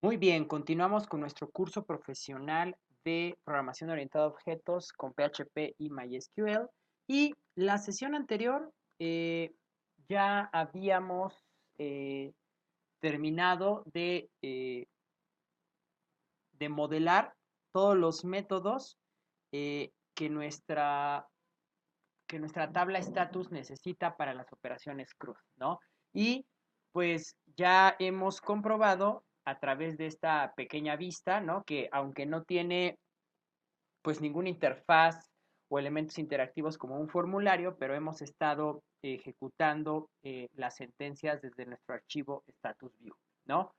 Muy bien, continuamos con nuestro curso profesional de programación orientada a objetos con PHP y MySQL. Y la sesión anterior ya habíamos eh, terminado de modelar todos los métodos eh, que nuestra que nuestra tabla status necesita para las operaciones CRUD, ¿no? Y pues ya hemos comprobado a través de esta pequeña vista, ¿no? Que aunque no tiene pues ninguna interfaz o elementos interactivos como un formulario, pero hemos estado ejecutando las sentencias desde nuestro archivo status view, ¿no?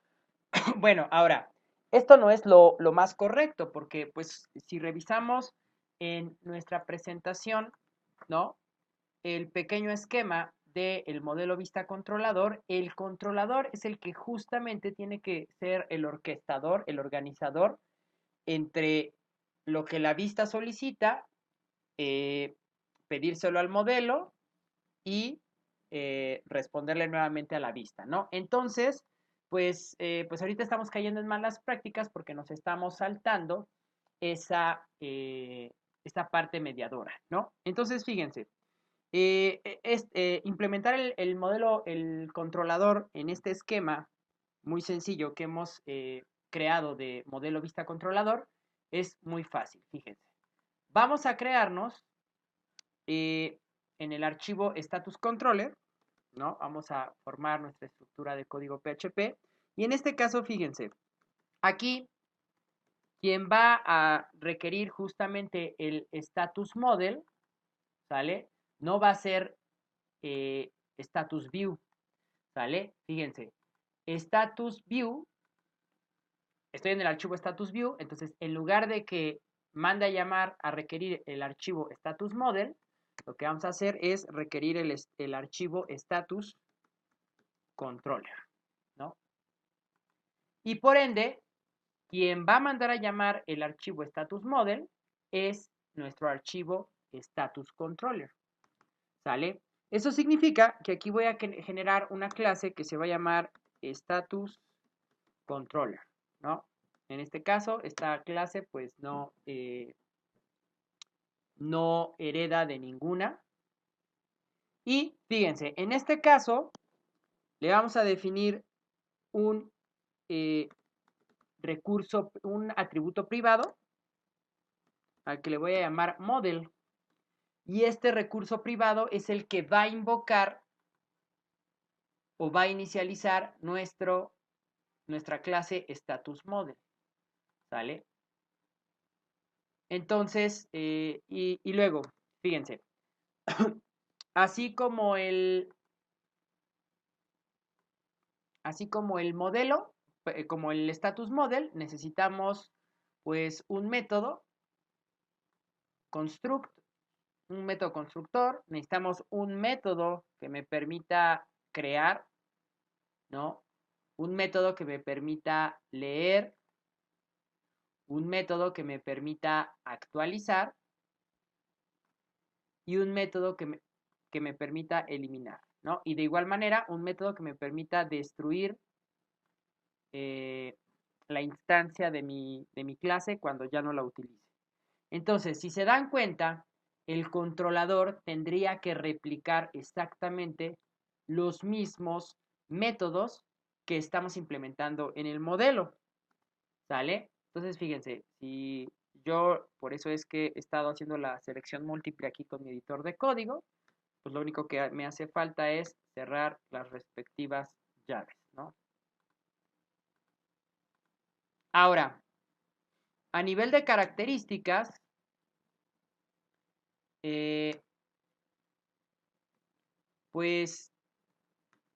Bueno, ahora, esto no es lo más correcto, porque pues si revisamos en nuestra presentación, ¿no? El pequeño esquema del modelo vista controlador, el controlador es el que justamente tiene que ser el orquestador, el organizador entre lo que la vista solicita, eh, pedírselo al modelo y responderle nuevamente a la vista, ¿no? Entonces, pues ahorita estamos cayendo en malas prácticas porque nos estamos saltando esa parte mediadora, ¿no? Entonces, fíjense, implementar el modelo, el controlador en este esquema muy sencillo que hemos creado de modelo vista controlador es muy fácil, fíjense. Vamos a crearnos eh, en el archivo status controller, ¿no? Vamos a formar nuestra estructura de código PHP y en este caso, fíjense, aquí quien va a requerir justamente el status model, ¿sale? No va a ser status view, ¿sale? Fíjense, status view, estoy en el archivo status view, entonces en lugar de que mande a llamar a requerir el archivo status model, lo que vamos a hacer es requerir el archivo status controller, ¿no? Y por ende, quien va a mandar a llamar el archivo status model es nuestro archivo status controller, ¿sale? Eso significa que aquí voy a generar una clase que se va a llamar status controller, ¿no? En este caso, esta clase pues no hereda de ninguna. Y fíjense, en este caso le vamos a definir un recurso, un atributo privado al que le voy a llamar model. Y este recurso privado es el que va a invocar o va a inicializar nuestra clase status model, ¿sale? Entonces, y luego, fíjense, así como el modelo, como el status model, necesitamos pues un método construct, un método constructor, necesitamos un método que me permita crear, ¿no? Un método que me permita leer, un método que me permita actualizar y un método que me permita eliminar, ¿no? Y de igual manera, un método que me permita destruir eh, la instancia de mi clase cuando ya no la utilice. Entonces, si se dan cuenta, el controlador tendría que replicar exactamente los mismos métodos que estamos implementando en el modelo, ¿sale? Entonces, fíjense, si yo, por eso es que he estado haciendo la selección múltiple aquí con mi editor de código, pues lo único que me hace falta es cerrar las respectivas llaves, ¿no? Ahora, a nivel de características, eh, pues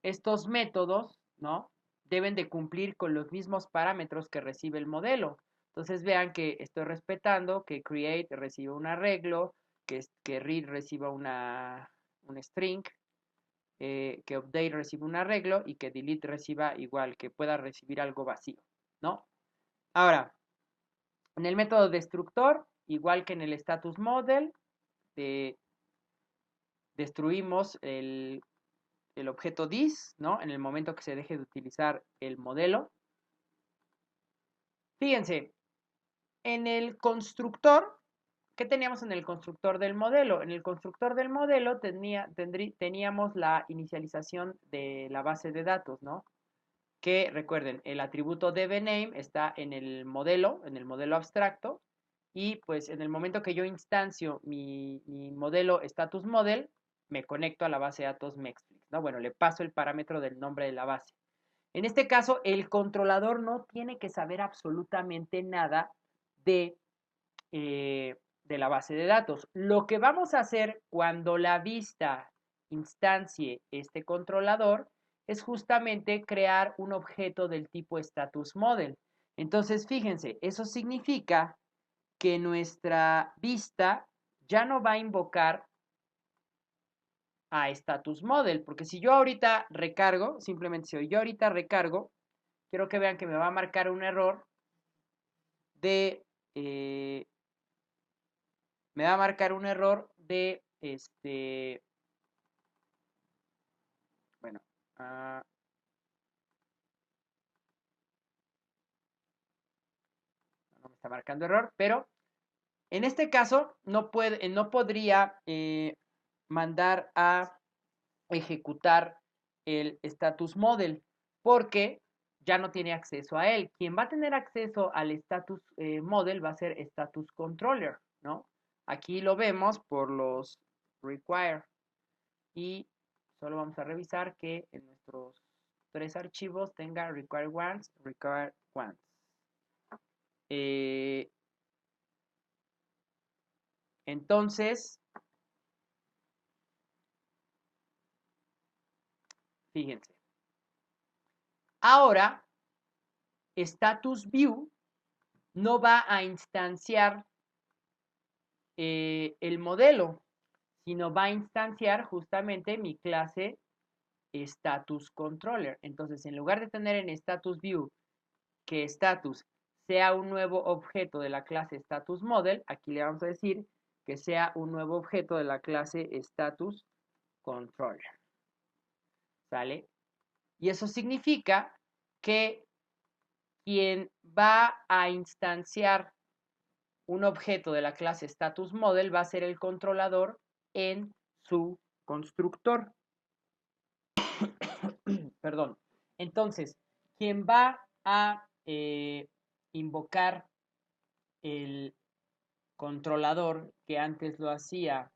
estos métodos, ¿no? Deben de cumplir con los mismos parámetros que recibe el modelo. Entonces vean que estoy respetando que create reciba un arreglo, que read reciba un string, que update reciba un arreglo y que delete reciba igual, que pueda recibir algo vacío, ¿no? Ahora, en el método destructor, igual que en el status model, eh, destruimos el objeto dis, ¿no? En el momento que se deje de utilizar el modelo. Fíjense, en el constructor, ¿qué teníamos en el constructor del modelo? En el constructor del modelo teníamos la inicialización de la base de datos, ¿no? Que recuerden, el atributo DBName está en el modelo abstracto, y pues en el momento que yo instancio mi modelo status model, me conecto a la base de datos Mexflix, ¿no? Bueno, le paso el parámetro del nombre de la base. En este caso, el controlador no tiene que saber absolutamente nada de, de la base de datos. Lo que vamos a hacer cuando la vista instancie este controlador es justamente crear un objeto del tipo status model. Entonces, fíjense, eso significa que nuestra vista ya no va a invocar a status model, porque si yo ahorita recargo, simplemente si yo ahorita recargo, quiero que vean que me va a marcar un error de, me va a marcar un error de, bueno, no me está marcando error, pero en este caso no podría mandar a ejecutar el status model porque ya no tiene acceso a él. Quien va a tener acceso al status model va a ser status controller, ¿no? Aquí lo vemos por los require, y solo vamos a revisar que en nuestros 3 archivos tenga require once, require once. Entonces, fíjense. Ahora, status view no va a instanciar el modelo, sino va a instanciar justamente mi clase status controller. Entonces, en lugar de tener en status view que status sea un nuevo objeto de la clase status model, aquí le vamos a decir que sea un nuevo objeto de la clase status controller. ¿Sale? Y eso significa que quien va a instanciar un objeto de la clase status model va a ser el controlador en su constructor. Perdón. Entonces, quien va a invocar el controlador que antes lo hacía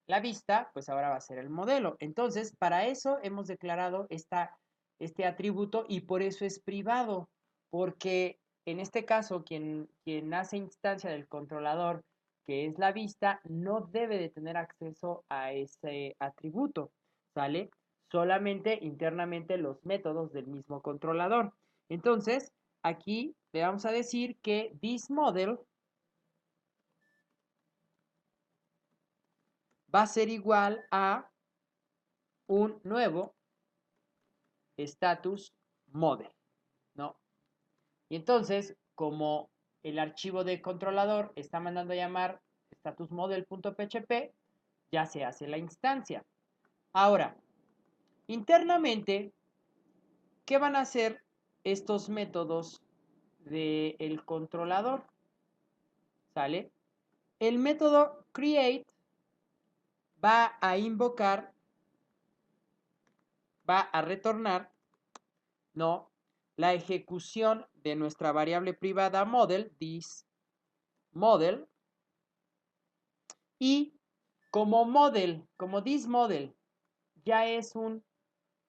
la vista, pues ahora va a ser el modelo. Entonces, para eso hemos declarado este atributo, y por eso es privado, porque en este caso quien hace instancia del controlador, que es la vista, no debe de tener acceso a ese atributo, ¿sale? Solamente internamente los métodos del mismo controlador. Entonces, aquí le vamos a decir que this model va a ser igual a un nuevo status model, ¿no? Y entonces, como el archivo de controlador está mandando a llamar statusmodel.php, ya se hace la instancia. Ahora, internamente, ¿qué van a hacer estos métodos del controlador? ¿Sale? El método create va a invocar, va a retornar, ¿no?, la ejecución de nuestra variable privada model, this model, y como this model ya es un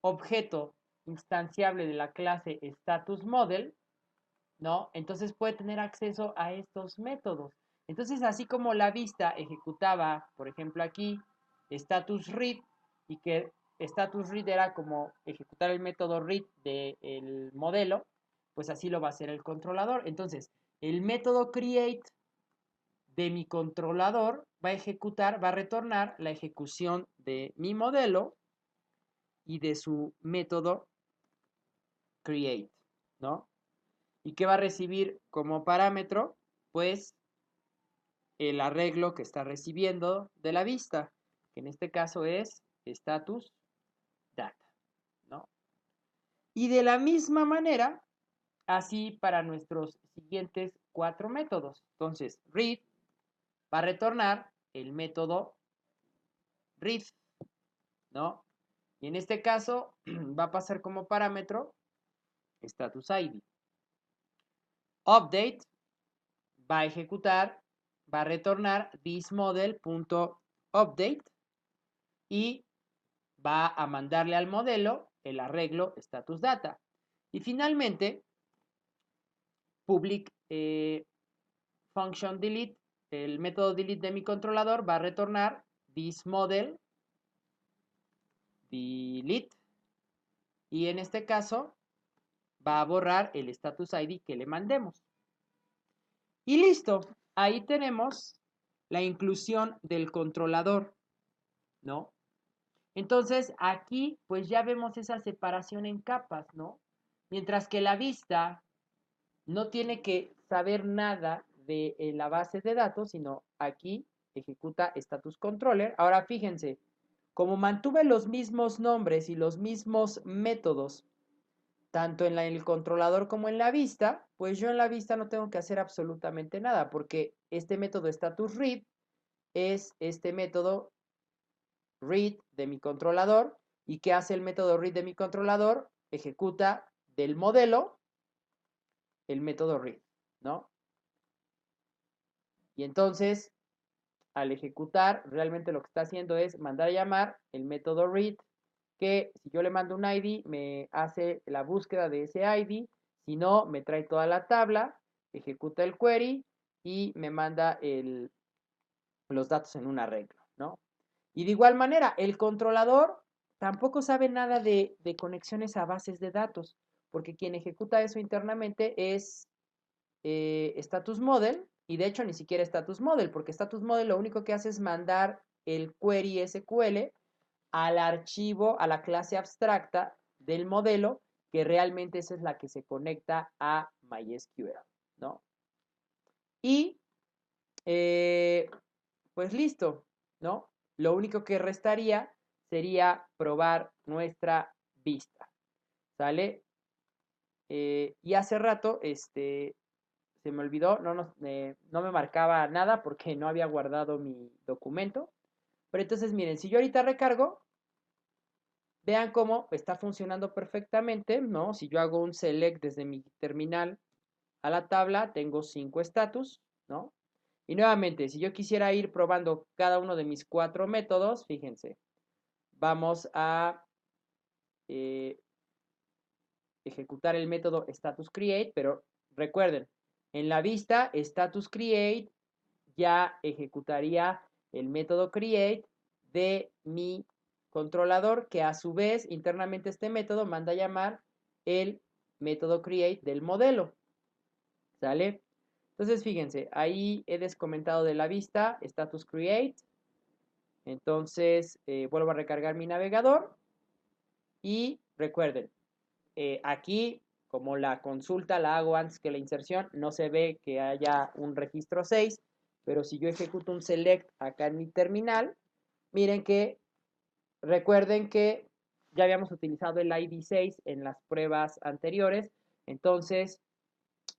objeto instanciable de la clase status model, ¿no? Entonces puede tener acceso a estos métodos. Entonces, así como la vista ejecutaba, por ejemplo, aquí, status read, y que status read era como ejecutar el método read del modelo, pues así lo va a hacer el controlador. Entonces, el método create de mi controlador va a ejecutar, va a retornar la ejecución de mi modelo y de su método create, ¿no? ¿Y qué va a recibir como parámetro? Pues el arreglo que está recibiendo de la vista, que en este caso es status data, ¿no? Y de la misma manera, así para nuestros siguientes 4 métodos. Entonces, read va a retornar el método read, ¿no? Y en este caso va a pasar como parámetro status ID. Update va a ejecutar, va a retornar thisModel.update y va a mandarle al modelo el arreglo status data. Y finalmente, public function delete, el método delete de mi controlador va a retornar thisModel delete y en este caso va a borrar el status ID que le mandemos. Y listo, ahí tenemos la inclusión del controlador, ¿no? Entonces aquí pues ya vemos esa separación en capas, ¿no? Mientras que la vista no tiene que saber nada de la base de datos, sino aquí ejecuta status controller. Ahora fíjense, como mantuve los mismos nombres y los mismos métodos, tanto en el controlador como en la vista, pues yo en la vista no tengo que hacer absolutamente nada, porque este método status read es este método read de mi controlador. ¿Y qué hace el método read de mi controlador? Ejecuta del modelo el método read, ¿no? Y entonces, al ejecutar, realmente lo que está haciendo es mandar a llamar el método read, que si yo le mando un ID, me hace la búsqueda de ese ID, si no, me trae toda la tabla, ejecuta el query y me manda los datos en un arreglo, ¿no? Y de igual manera, el controlador tampoco sabe nada de conexiones a bases de datos, porque quien ejecuta eso internamente es status model, y de hecho ni siquiera status model, porque status model lo único que hace es mandar el query SQL al archivo, a la clase abstracta del modelo, que realmente esa es la que se conecta a MySQL, ¿no? Y pues listo, ¿no? Lo único que restaría sería probar nuestra vista, ¿sale? Y hace rato, se me olvidó, no me marcaba nada porque no había guardado mi documento. Pero entonces, miren, si yo ahorita recargo, vean cómo está funcionando perfectamente, ¿no? Si yo hago un select desde mi terminal a la tabla, tengo 5 estatus, ¿no? Y nuevamente, si yo quisiera ir probando cada uno de mis 4 métodos, fíjense, vamos a eh, ejecutar el método status create, pero recuerden, en la vista status create ya ejecutaría el método create de mi controlador, que a su vez internamente este método manda a llamar el método create del modelo, ¿sale? Entonces fíjense, ahí he descomentado de la vista status create, entonces vuelvo a recargar mi navegador y recuerden, aquí como la consulta la hago antes que la inserción, no se ve que haya un registro 6, pero si yo ejecuto un select acá en mi terminal, miren que recuerden que ya habíamos utilizado el ID 6 en las pruebas anteriores, entonces,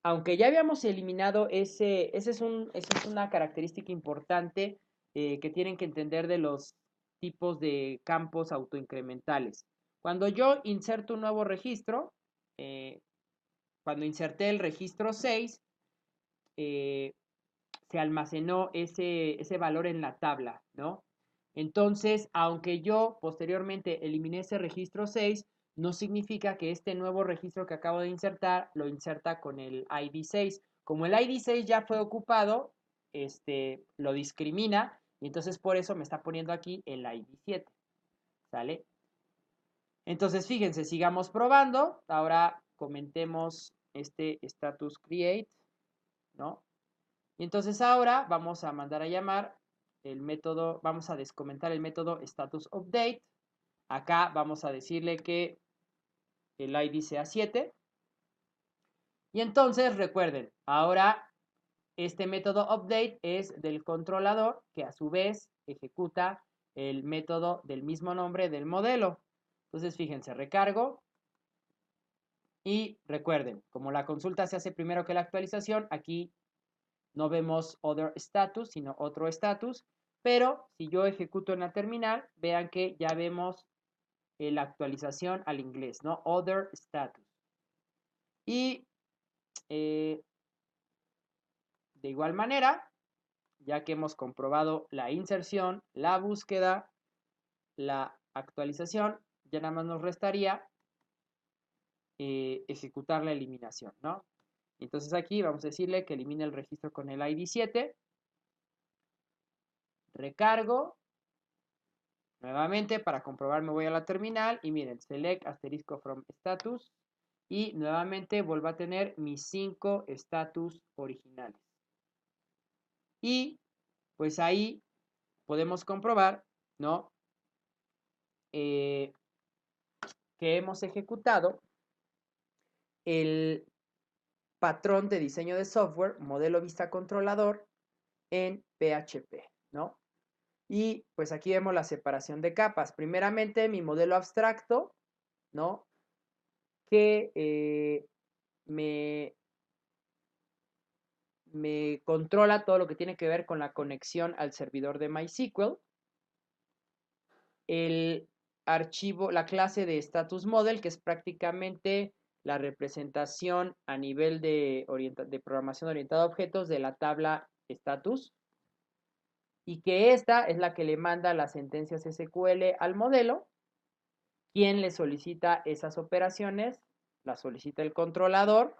aunque ya habíamos eliminado esa es una característica importante que tienen que entender de los tipos de campos autoincrementales. Cuando yo inserto un nuevo registro, eh, cuando inserté el registro 6, eh, se almacenó ese valor en la tabla, ¿no? Entonces, aunque yo posteriormente eliminé ese registro 6, no significa que este nuevo registro que acabo de insertar lo inserta con el ID 6. Como el ID 6 ya fue ocupado, lo discrimina y entonces por eso me está poniendo aquí el ID 7, ¿sale? Entonces, fíjense, sigamos probando. Ahora comentemos este status create, ¿no? Y entonces ahora vamos a mandar a llamar el método, vamos a descomentar el método status update. Acá vamos a decirle que el ID sea 7. Y entonces recuerden, ahora este método update es del controlador que a su vez ejecuta el método del mismo nombre del modelo. Entonces fíjense, recargo Y recuerden, como la consulta se hace primero que la actualización, aquí no vemos other status, sino otro status. Pero si yo ejecuto en la terminal, vean que ya vemos la actualización al inglés, ¿no? Other status. Y de igual manera, ya que hemos comprobado la inserción, la búsqueda, la actualización, ya nada más nos restaría ejecutar la eliminación, ¿no? Entonces aquí vamos a decirle que elimine el registro con el ID 7, recargo, nuevamente para comprobar me voy a la terminal y miren, select asterisco from status y nuevamente vuelvo a tener mis 5 status originales. Y pues ahí podemos comprobar, ¿no? Que hemos ejecutado el patrón de diseño de software, modelo vista controlador en PHP, ¿no? Y pues aquí vemos la separación de capas. Primeramente mi modelo abstracto, ¿no? Que me controla todo lo que tiene que ver con la conexión al servidor de MySQL. El archivo, la clase de status model, que es prácticamente la representación a nivel de programación orientada a objetos de la tabla status, y que esta es la que le manda las sentencias SQL al modelo. ¿Quién le solicita esas operaciones? La solicita el controlador,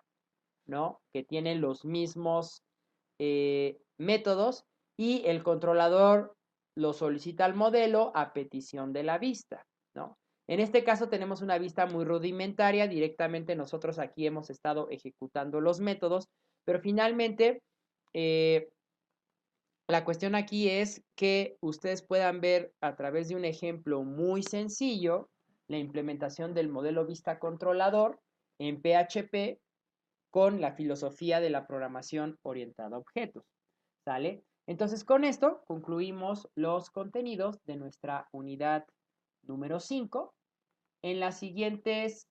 ¿no? Que tiene los mismos métodos y el controlador lo solicita al modelo a petición de la vista, ¿no? En este caso tenemos una vista muy rudimentaria, directamente nosotros aquí hemos estado ejecutando los métodos, pero finalmente la cuestión aquí es que ustedes puedan ver a través de un ejemplo muy sencillo la implementación del modelo vista controlador en PHP con la filosofía de la programación orientada a objetos. ¿Sale? Entonces, con esto concluimos los contenidos de nuestra unidad número 5. En las siguientes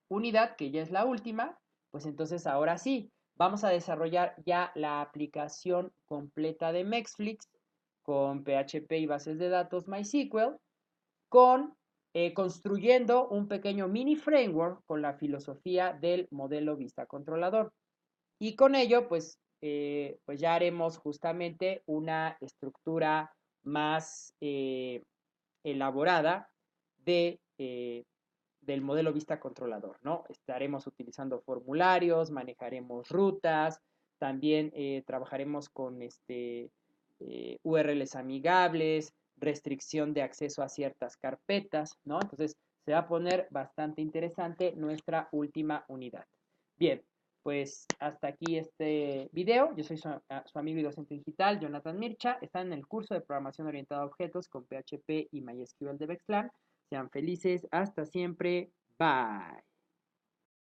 unidad, que ya es la última, pues entonces ahora sí, vamos a desarrollar ya la aplicación completa de Mexflix con PHP y bases de datos MySQL, con construyendo un pequeño mini framework con la filosofía del modelo vista controlador. Y con ello, pues ya haremos justamente una estructura más elaborada del modelo vista controlador, ¿no? Estaremos utilizando formularios, manejaremos rutas, también trabajaremos con URLs amigables, restricción de acceso a ciertas carpetas, ¿no? Entonces, se va a poner bastante interesante nuestra última unidad. Bien, pues hasta aquí este video. Yo soy su amigo y docente digital, Jonathan Mircha. Están en el curso de programación orientada a objetos con PHP y MySQL de Bexlan. Sean felices. Hasta siempre. Bye.